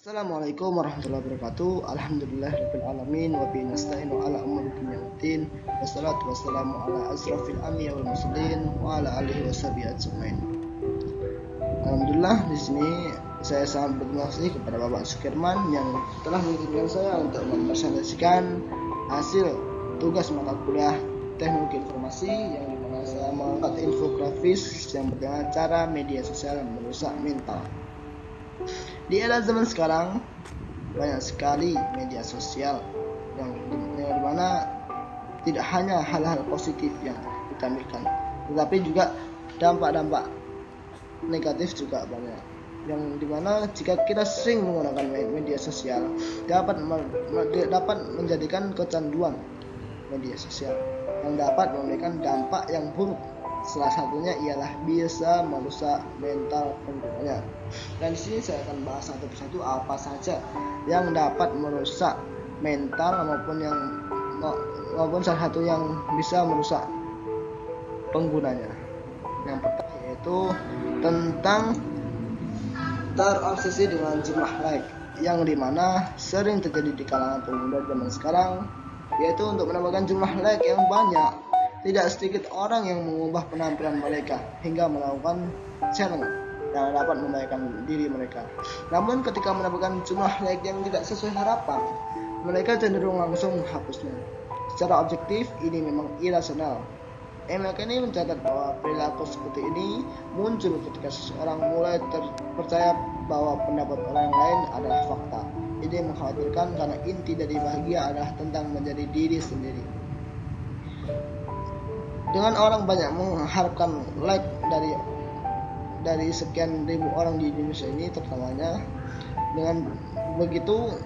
Assalamualaikum warahmatullahi wabarakatuh. Alhamdulillahirabbil alamin wa bihi nasta'inu ala umuri dunya waddin. Wassalatu wassalamu ala asrofil anbiya wal mursalin wa ala alihi washabihi ajmain. Alhamdulillah, di sini saya sangat berterima kasih kepada Bapak Sukirman yang telah mengizinkan saya untuk mempresentasikan hasil tugas mata kuliah Teknologi Informasi yang dimana saya mengangkat infografis yang bertema cara media sosial merusak mental. Di era zaman sekarang banyak sekali media sosial yang dimana tidak hanya hal-hal positif yang ditampilkan, tetapi juga dampak-dampak negatif juga banyak, yang dimana jika kita sering menggunakan media sosial dapat menjadikan kecanduan media sosial yang dapat memberikan dampak yang buruk. Salah satunya ialah bisa merusak mental penggunanya. Dan di sini saya akan bahas satu persatu apa saja yang dapat merusak mental maupun salah satu yang bisa merusak penggunanya. Yang pertama yaitu tentang terobsesi dengan jumlah like, yang dimana sering terjadi di kalangan pemuda zaman sekarang, yaitu untuk mendapatkan jumlah like yang banyak. Tidak sedikit orang yang mengubah penampilan mereka hingga melakukan challenge yang dapat membahayakan diri mereka. Namun ketika mendapatkan jumlah like yang tidak sesuai harapan, mereka cenderung langsung menghapusnya. Secara objektif ini memang irasional. Mereka ini mencatat bahwa perilaku seperti ini muncul ketika seseorang mulai terpercaya bahwa pendapat orang lain adalah fakta. Ini mengkhawatirkan karena inti dari bahagia adalah tentang menjadi diri sendiri. Dengan orang banyak mengharapkan like dari sekian ribu orang di Indonesia ini terutamanya, dengan begitu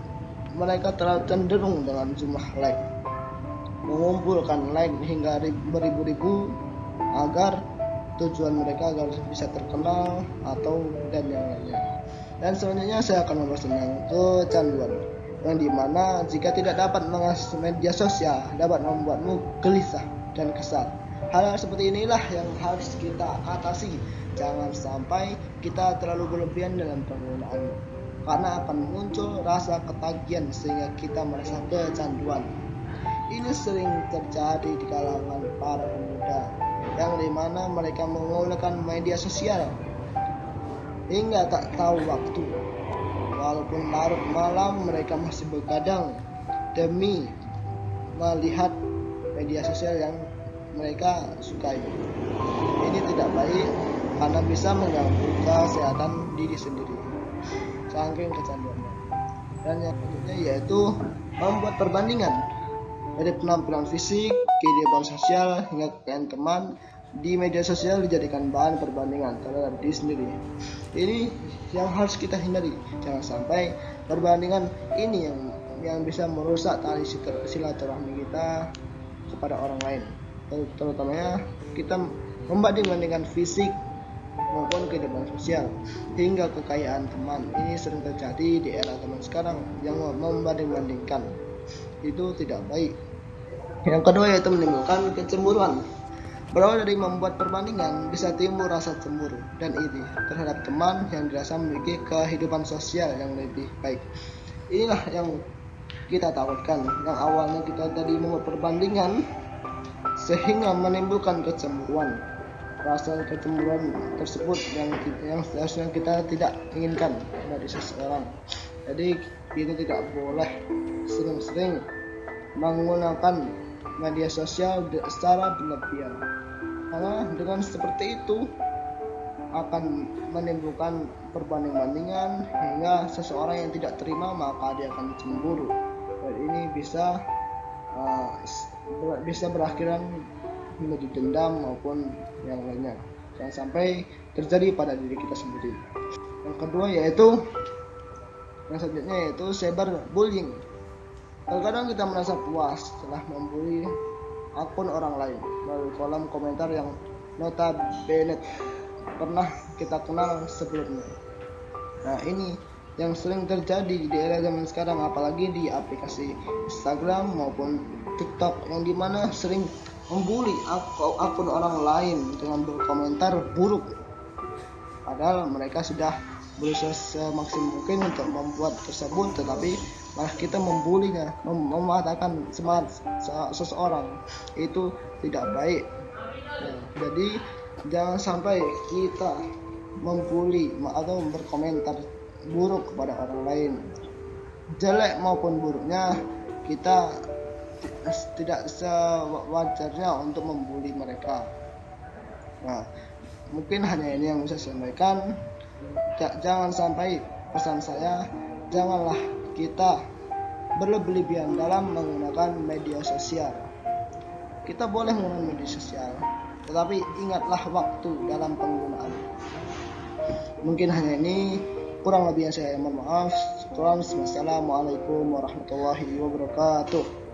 mereka terlalu cenderung dengan jumlah like, mengumpulkan like hingga beribu-ribu agar tujuan mereka agar bisa terkenal atau dan yang lainnya. Dan selanjutnya saya akan membahas tentang kecanduan, yang dimana jika tidak dapat mengakses media sosial dapat membuatmu gelisah dan kesal. Hal seperti inilah yang harus kita atasi. Jangan sampai kita terlalu berlebihan dalam penggunaan, karena akan muncul rasa ketagihan sehingga kita merasa kecanduan. Ini sering terjadi di kalangan para pemuda, yang dimana mereka menggunakan media sosial hingga tak tahu waktu. Walaupun larut malam mereka masih begadang demi melihat media sosial yang mereka sukai. Ini tidak baik karena bisa mengganggu kesehatan diri sendiri, saking kecanduannya. Dan yang berikutnya yaitu membuat perbandingan dari penampilan fisik, kehidupan sosial hingga kekayaan teman di media sosial dijadikan bahan perbandingan terhadap diri sendiri. Ini yang harus kita hindari. Jangan sampai perbandingan ini yang bisa merusak tali silaturahmi kita kepada orang lain. Terutamanya kita membanding-bandingkan fisik maupun kehidupan sosial hingga kekayaan teman. Ini sering terjadi di era teman sekarang yang membanding-bandingkan. Itu tidak baik. Yang kedua yaitu menimbulkan kecemburuan. Berawal dari membuat perbandingan bisa timbul rasa cemburu dan iri terhadap teman yang dirasa memiliki kehidupan sosial yang lebih baik. Inilah yang kita takutkan. Yang awalnya kita tadi membuat perbandingan sehingga menimbulkan kecemburuan. Rasa kecemburuan tersebut yang seharusnya kita tidak inginkan dari seseorang. Jadi kita tidak boleh sering-sering menggunakan media sosial secara berlebihan, karena dengan seperti itu akan menimbulkan perbanding-bandingan hingga seseorang yang tidak terima maka dia akan cemburu, dan ini bisa berakhiran menjadi dendam maupun yang lainnya. Jangan sampai terjadi pada diri kita sendiri. Yang kedua yang selanjutnya yaitu cyberbullying. Terkadang kita merasa puas setelah membuli akun orang lain melalui kolom komentar yang notabene pernah kita kenal sebelumnya. Nah, ini yang sering terjadi di era zaman sekarang, apalagi di aplikasi Instagram maupun TikTok, yang dimana sering membuli akun orang lain dengan berkomentar buruk, padahal mereka sudah berusaha semaksimal mungkin untuk membuat tersebut, tetapi malah kita membulinya, mematahkan semangat seseorang, itu tidak baik. Ya, jadi jangan sampai kita membuli atau berkomentar buruk kepada orang lain, jelek maupun buruknya. Kita tidak sewajarnya untuk membuli mereka. Nah, mungkin hanya ini yang bisa saya sampaikan. Jangan sampai, pesan saya, janganlah kita berlebihan dalam menggunakan media sosial. Kita boleh menggunakan media sosial, tetapi ingatlah waktu dalam penggunaan. Mungkin hanya ini, kurang lebihnya saya mohon maaf. Assalamualaikum warahmatullahi wabarakatuh.